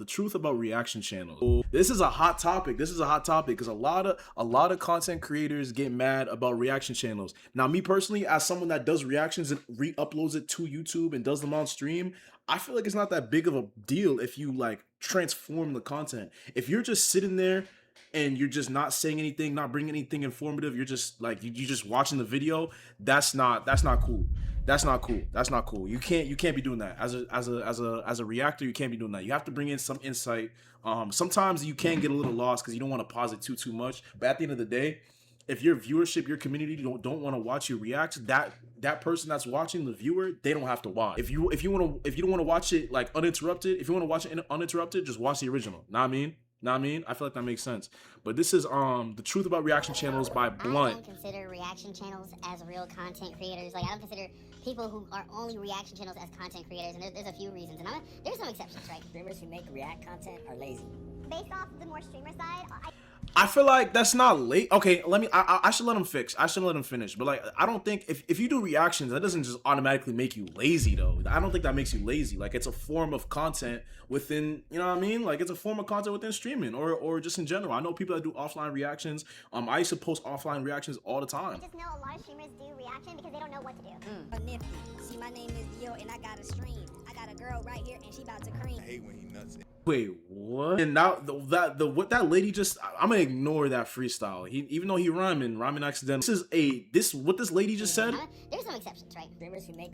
truth about reaction channels. This is a hot topic. This is a hot topic because a lot of content creators get mad about reaction channels. Now, me personally, as someone that does reactions and re-uploads it to YouTube and does them on stream, I feel like it's not that big of a deal if you like transform the content. If you're just sitting there and you're just not saying anything, not bringing anything informative, you're just like you just watching the video, that's not cool. That's not cool. That's not cool. You can't be doing that. As a reactor, you can't be doing that. You have to bring in some insight. Sometimes you can get a little lost because you don't want to pause it too much. But at the end of the day, if your viewership, your community don't want to watch you react, that person that's watching, the viewer, they don't have to watch. If you don't want to watch it like uninterrupted, if you want to watch it uninterrupted, just watch the original. Know what I mean? I feel like that makes sense. But this is The Truth About Reaction Channels by Blunt. I don't consider reaction channels as real content creators. Like, I don't consider people who are only reaction channels as content creators, and there's a few reasons, and there's some exceptions, right? Streamers who make react content are lazy. Based off the more streamer side, I feel like that's not late. Okay, I should let him fix. I shouldn't let him finish. But like, I don't think if you do reactions, that doesn't just automatically make you lazy though. I don't think that makes you lazy. Like, it's a form of content within, you know what I mean? Like, it's a form of content within streaming or just in general. I know people that do offline reactions. I used to post offline reactions all the time. I just know a lot of streamers do reaction because they don't know what to do. Nifty. See, my name is Yo, and I got a stream. I got a girl right here, and she about to cream. I hate when he nuts. Wait, what? And now what that lady just, I'm gonna ignore that freestyle. Even though he rhyming accidentally. What this lady just said. There's some exceptions, right? Streamers who make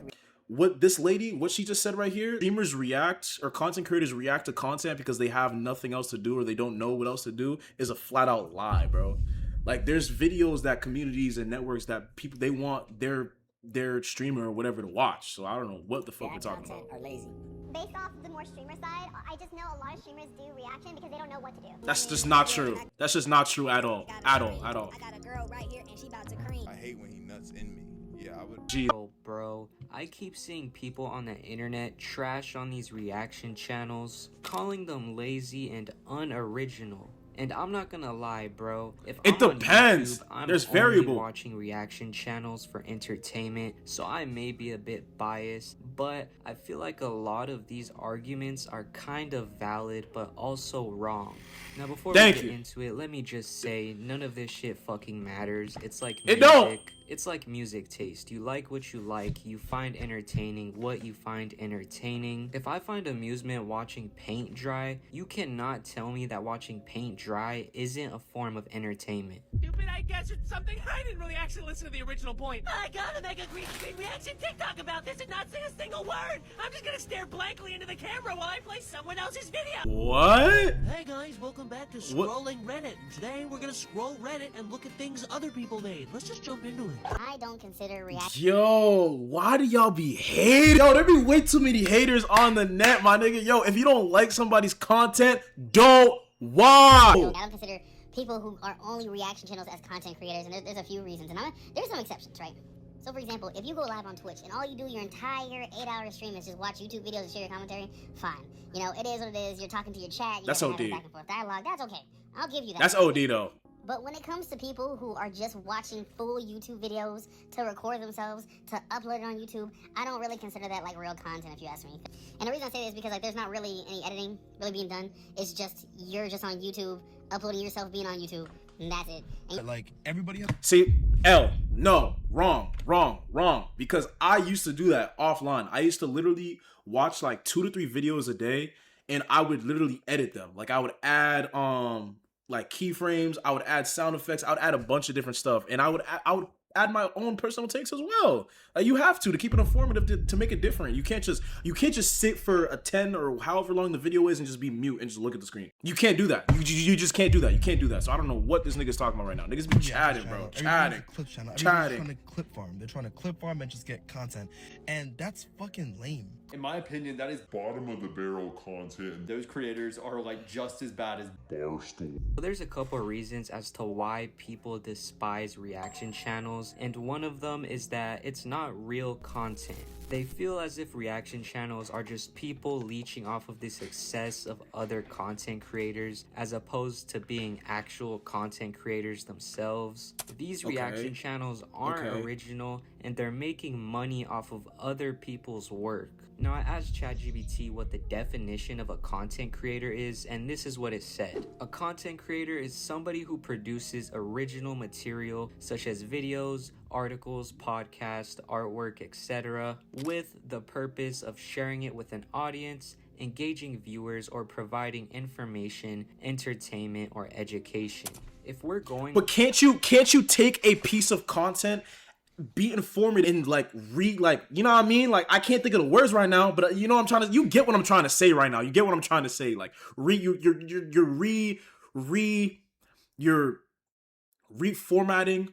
What she just said right here, streamers react, or content creators react to content because they have nothing else to do or they don't know what else to do, is a flat out lie, bro. Like, there's videos that communities and networks that people, they want their streamer or whatever to watch. So I don't know what the fuck we're talking about. Are lazy. Based off the more streamer side, I just know a lot of streamers do reaction because they don't know what to do. That's just not true. That's just not true at all. At all. I got a girl right here, and she about to cream. I hate when he nuts in me. Yeah, I would. Oh, bro, I keep seeing people on the internet trash on these reaction channels, calling them lazy and unoriginal. And I'm not gonna lie, bro. If it I'm depends. On YouTube, I'm There's only variable. watching reaction channels for entertainment, so I may be a bit biased, but I feel like a lot of these arguments are kind of valid, but also wrong. Now, before we get into it, let me just say, none of this shit fucking matters. It's like music. It's like music taste. You like what you like. You find entertaining what you find entertaining. If I find amusement watching paint dry, you cannot tell me that watching paint dry isn't a form of entertainment. Stupid, I guess it's something. I didn't really actually listen to the original point. I gotta make a green screen reaction TikTok about this and not say a single word. I'm just gonna stare blankly into the camera while I play someone else's video. What? Hey guys, welcome back to Scrolling Reddit. Today we're gonna scroll Reddit and look at things other people made. Let's just jump into it. I don't consider reaction. Yo, why do y'all be hating? Yo, there be way too many haters on the net, my nigga. Yo, if you don't like somebody's content, don't watch. I don't consider people who are only reaction channels as content creators, and there's a few reasons, and there's some exceptions, right? So, for example, if you go live on Twitch and all you do your entire 8-hour stream is just watch YouTube videos and share your commentary, fine. You know, it is what it is. You're talking to your chat. You That's guys OD. have back and forth dialogue. That's okay. I'll give you that. That's OD though. But when it comes to people who are just watching full YouTube videos to record themselves, to upload it on YouTube, I don't really consider that like real content, if you ask me. And the reason I say this is because like there's not really any editing really being done. It's just you're just on YouTube, uploading yourself being on YouTube, and that's it. And like everybody. See, no, wrong. Because I used to do that offline. I used to literally watch like 2 to 3 videos a day, and I would literally edit them. Like I would add like keyframes, I would add sound effects, I would add a bunch of different stuff, and I would add my own personal takes as well. You have to keep it informative to make it different. You can't just sit for a 10 or however long the video is and just be mute and just look at the screen. You can't do that. You just can't do that. You can't do that. So I don't know what this nigga's talking about right now. Niggas be chatting, bro. Chatting. Everybody's trying to clip farm. They're trying to clip farm and just get content, and that's fucking lame. In my opinion, that is Bottom of the barrel content. those creators are like just as bad as Barstool. There's a couple reasons as to why people despise reaction channels, and one of them is that it's not real content. They feel as if reaction channels are just people leeching off of the success of other content creators as opposed to being actual content creators themselves. These reaction channels aren't original and they're making money off of other people's work. Now, I asked ChatGPT what the definition of a content creator is, and this is what it said. A content creator is somebody who produces original material such as videos, articles, podcasts, artwork, etc., with the purpose of sharing it with an audience, engaging viewers, or providing information, entertainment, or education. If we're going... But can't you take a piece of content, be informative, and like read, like, you know what I mean? Like, I can't think of the words right now, but you know what I'm trying to, you get what I'm trying to say right now. You get what I'm trying to say. Like, you're reformatting.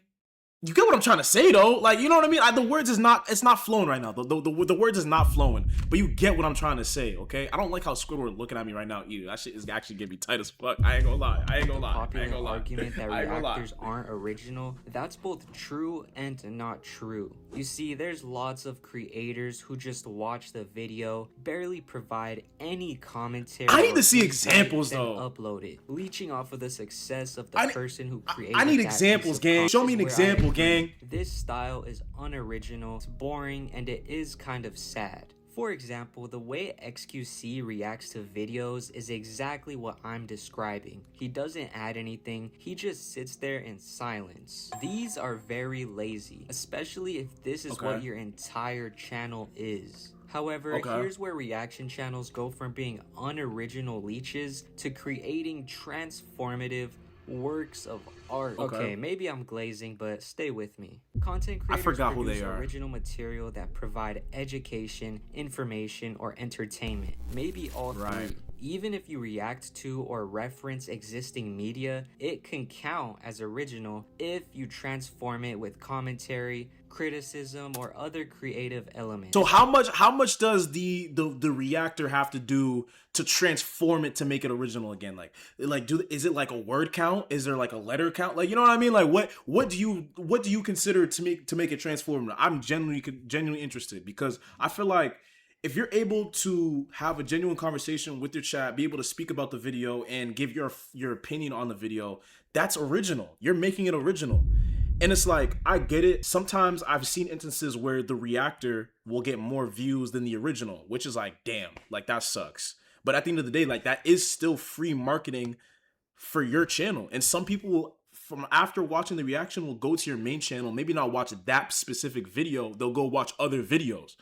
You get what I'm trying to say though. Like, you know what I mean? The words is not, it's not flowing right now. The words is not flowing, but you get what I'm trying to say, okay? I don't like how Squidward looking at me right now either. That shit is actually getting me tight as fuck. I ain't gonna lie. Popular argument that reactors aren't original, that's both true and not true. You see, there's lots of creators who just watch the video, barely provide any commentary. I need to see examples though. Upload it, leeching off of the success of the person who created. I need examples, gang. Show me an example, gang. This style is unoriginal, it's boring, and it is kind of sad. For example, the way XQC reacts to videos is exactly what I'm describing. He doesn't add anything, he just sits there in silence. These are very lazy, especially if this is what your entire channel is. However, here's where reaction channels go from being unoriginal leeches to creating transformative works of art. Okay, maybe I'm glazing, but stay with me. Content creators produce original material that provide education, information, or entertainment. Maybe all three. Even if you react to or reference existing media, it can count as original if you transform it with commentary, criticism, or other creative elements. So how much does the reactor have to do to transform it to make it original again? Is it like a word count? Is there like a letter count? Like, you know what I mean? Like, what do you consider to make it transformative? I'm genuinely interested, because I feel like if you're able to have a genuine conversation with your chat, be able to speak about the video and give your opinion on the video, that's original. You're making it original. And it's like, I get it. Sometimes I've seen instances where the reactor will get more views than the original, which is like, damn, like that sucks. But at the end of the day, like, that is still free marketing for your channel. And some people will, from after watching the reaction, will go to your main channel, maybe not watch that specific video, they'll go watch other videos.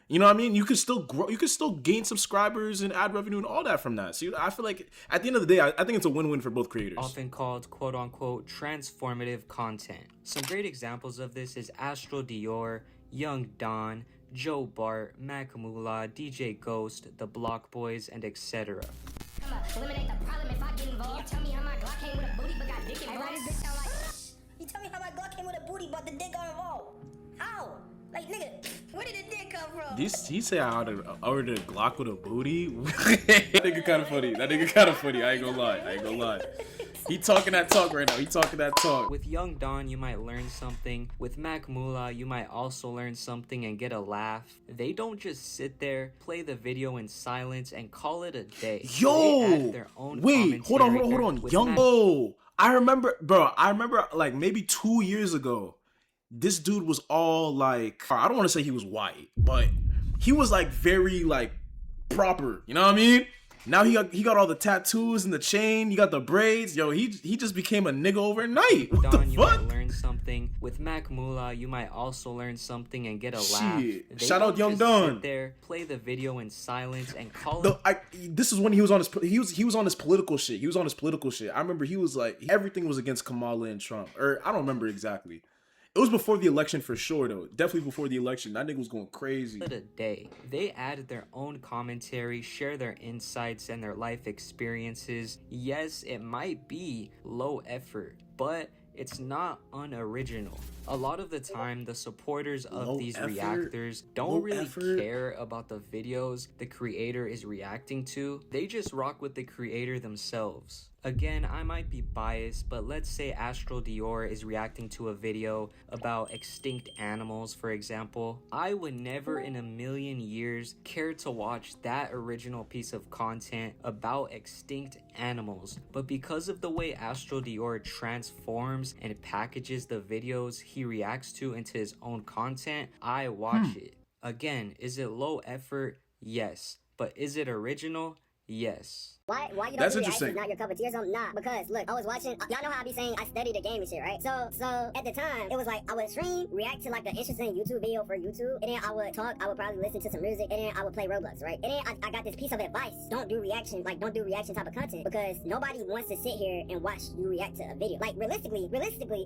You know what I mean? You can still grow, you can still gain subscribers and ad revenue and all that from that. So I feel like at the end of the day, I think it's a win-win for both creators. Often called quote-unquote transformative content. Some great examples of this is Astro Dior, Young Don, Joe Bart, Mac Moolah, DJ Ghost, The Block Boys, and etc. Eliminate the problem if I get involved. You tell me how my Glock came with a booty but got dick involved. You tell me how my Glock came with a booty but the dick got involved. How? Like, nigga, where did the dick come from? He say I ordered a Glock with a booty? That nigga kind of funny. I ain't gonna lie. He talking that talk right now. With Young Don, you might learn something. With Mac Moolah, you might also learn something and get a laugh. They don't just sit there, play the video in silence, and call it a day. They add their own hold on. I remember like maybe 2 years ago, this dude was all like, I don't want to say he was white, but he was like very like proper, you know what I mean? Now he got all the tattoos and the chain, you got the braids. Yo, he just became a nigga overnight. What the fuck? You might learn something. With Mac Moolah, you might also learn something and get a laugh. Shout out Young Don. Sit there, play the video in silence, and call it. This is when he was on his political shit. I remember he was like, everything was against Kamala and Trump, or I don't remember exactly. It was before the election for sure, though. Definitely before the election. That nigga was going crazy. A day. They added their own commentary, share their insights and their life experiences. Yes, it might be low effort, but it's not unoriginal. A lot of the time, the supporters of Low these effort, reactors low don't really effort. care about the videos the creator is reacting to. They just rock with the creator themselves. Again, I might be biased, but let's say Astral Dior is reacting to a video about extinct animals, for example. I would never in a million years care to watch that original piece of content about extinct animals. But because of the way Astral Dior transforms and packages the videos he reacts to into his own content, I watch it. Again, is it low effort? Yes. But is it original? Yes. Why you don't That's do interesting. reactions, not your cup of tea or something? Nah, because look, I was watching, y'all know how I be saying I study the game and shit, right? So at the time, it was like I would stream, react to like an interesting YouTube video for YouTube, and then I would talk, I would probably listen to some music, and then I would play Roblox, right? And then I got this piece of advice: don't do reaction type of content, because nobody wants to sit here and watch you react to a video. Like realistically,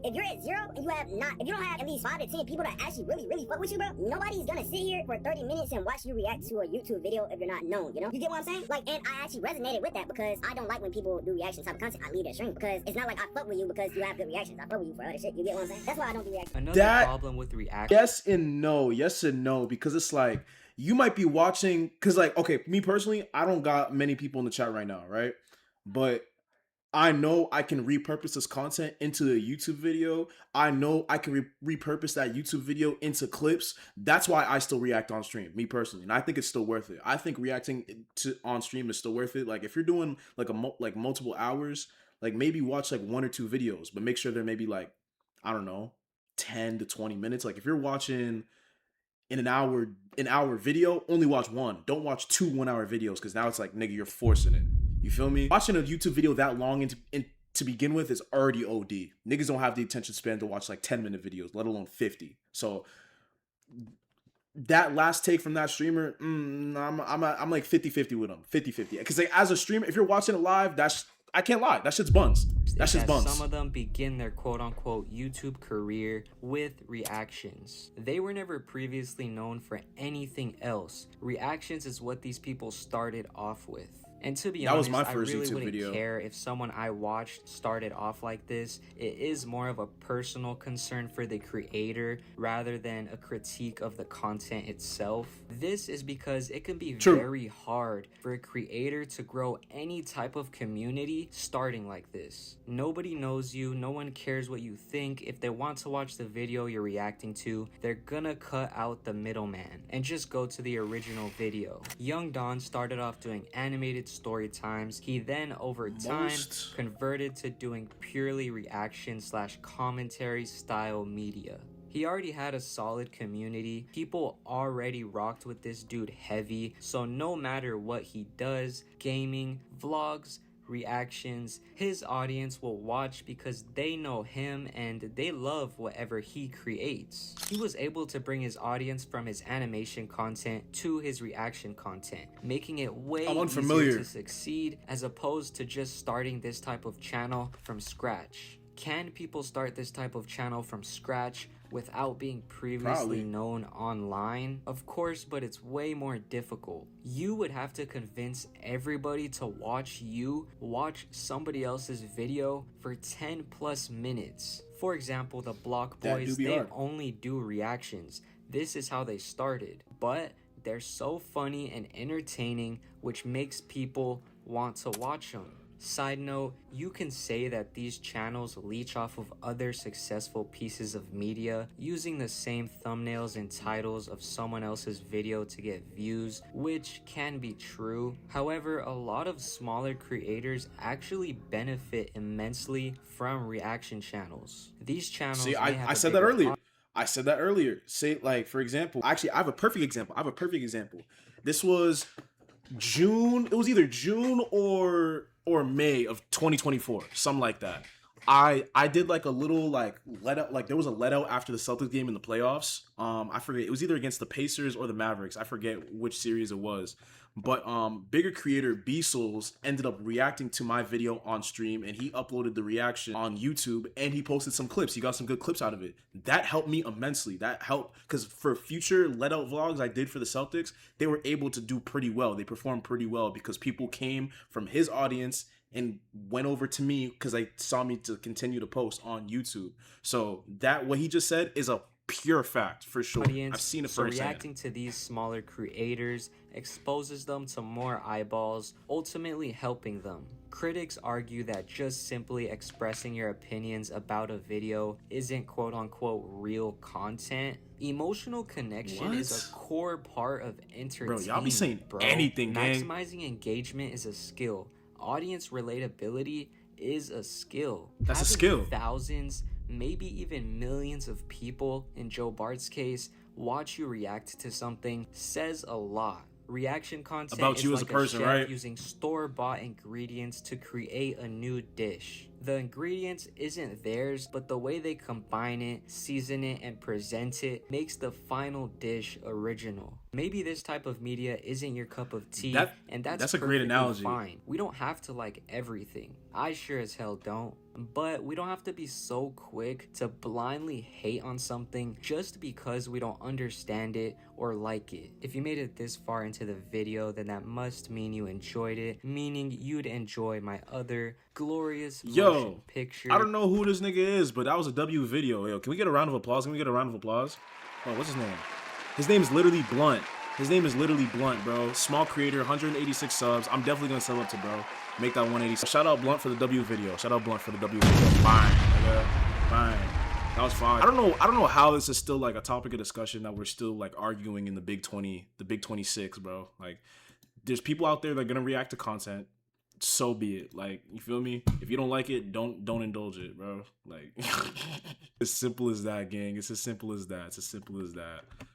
if you're at 0 and if you don't have at least 5 to 10 people that actually really fuck with you, bro, nobody's gonna sit here for 30 minutes and watch you react to a YouTube video if you're not known, you know? You get what I'm saying? Like, and I actually resonated with that, because I don't like when people do reaction type of content. I leave that stream, because it's not like I fuck with you because you have good reactions. I fuck with you for other shit. You get what I'm saying? That's why I don't do reactions. Another problem with reaction. Yes and no, because it's like you might be watching, because like, okay, me personally, I don't got many people in the chat right now, right? But I know I can repurpose this content into a YouTube video. I know I can repurpose that YouTube video into clips. That's why I still react on stream, me personally, and I think it's still worth it. I think reacting to on stream is still worth it. Like if you're doing like multiple hours, like maybe watch like 1 or 2 videos, but make sure they're maybe like, I don't know, 10 to 20 minutes. Like if you're watching in an hour video, only watch one. Don't watch 2 1-hour videos, because now it's like, nigga, you're forcing it. You feel me? Watching a YouTube video that long to begin with is already OD. Niggas don't have the attention span to watch like 10-minute videos, let alone 50. So that last take from that streamer, I'm like 50-50 with him. 50-50. Because like as a streamer, if you're watching it live, I can't lie, that shit's buns. That shit's buns. Some of them begin their quote-unquote YouTube career with reactions. They were never previously known for anything else. Reactions is what these people started off with. And to be honest, my first I really YouTube wouldn't video. care if someone I watched started off like this. It is more of a personal concern for the creator rather than a critique of the content itself. This is because it can be very hard for a creator to grow any type of community starting like this. Nobody knows you, no one cares what you think. If they want to watch the video you're reacting to, they're gonna cut out the middleman and just go to the original video. Young Don started off doing animated story times. He then over time converted to doing purely reaction / commentary style media. He already had a solid community. People already rocked with this dude heavy, so no matter what he does, gaming, vlogs, reactions, his audience will watch because they know him and they love whatever he creates. He was able to bring his audience from his animation content to his reaction content, making it way easier to succeed as opposed to just starting this type of channel from scratch. Can people start this type of channel from scratch without being previously known online? Of course, but it's way more difficult. You would have to convince everybody to watch somebody else's video for 10 plus minutes. For example, the Block Boys, they only do reactions. This is how they started, but they're so funny and entertaining, which makes people want to watch them. Side note, you can say that these channels leech off of other successful pieces of media using the same thumbnails and titles of someone else's video to get views, which can be true. However, a lot of smaller creators actually benefit immensely from reaction channels. These channels I said that earlier. Say, like, for example, actually, I have a perfect example. This was June. It was either June or May of 2024, something like that. I did like a little like let out, like there was a let out after the Celtics game in the playoffs. I forget, it was either against the Pacers or the Mavericks. I forget which series it was. But bigger creator B Souls ended up reacting to my video on stream, and he uploaded the reaction on YouTube, and he posted some clips. He got some good clips out of it. That helped me immensely. That helped because for future let out vlogs I did for the Celtics, they were able to do pretty well. They performed pretty well because people came from his audience and went over to me because they saw me to continue to post on YouTube. So that what he just said is a pure fact for sure. I've seen it so firsthand. reacting to these smaller creators exposes them to more eyeballs, ultimately helping them. Critics argue that just simply expressing your opinions about a video isn't quote-unquote real content. Emotional connection is a core part of entertainment, Bro, y'all be saying anything, gang. Maximizing engagement is a skill. Audience relatability is a skill. That's a Having skill. Thousands, maybe even millions of people, in Joe Bart's case, watch you react to something says a lot. Reaction content About is you like as a person, chef right? using store-bought ingredients to create a new dish. The ingredients isn't theirs, but the way they combine it, season it, and present it makes the final dish original. Maybe this type of media isn't your cup of tea, and that's a great perfectly analogy. fine. We don't have to like everything. I sure as hell don't. But we don't have to be so quick to blindly hate on something just because we don't understand it or like it. If you made it this far into the video, then that must mean you enjoyed it, meaning you'd enjoy my other glorious motion picture. I don't know who this nigga is, but that was a W video. Yo, can we get a round of applause? Can we get a round of applause? Oh, what's his name? His name is literally Blunt. His name is literally Blunt, bro. Small creator, 186 subs. I'm definitely gonna sub up to bro. Make that 180. Shout out Blunt for the W video. Shout out Blunt for the W video. Fine, nigga. Fine. That was fine. I don't know how this is still like a topic of discussion that we're still like arguing in the Big 20, the Big 26, bro. Like, there's people out there that are gonna react to content. So be it. Like, you feel me? If you don't like it, don't indulge it, bro. Like, as simple as that, gang. It's as simple as that. It's as simple as that.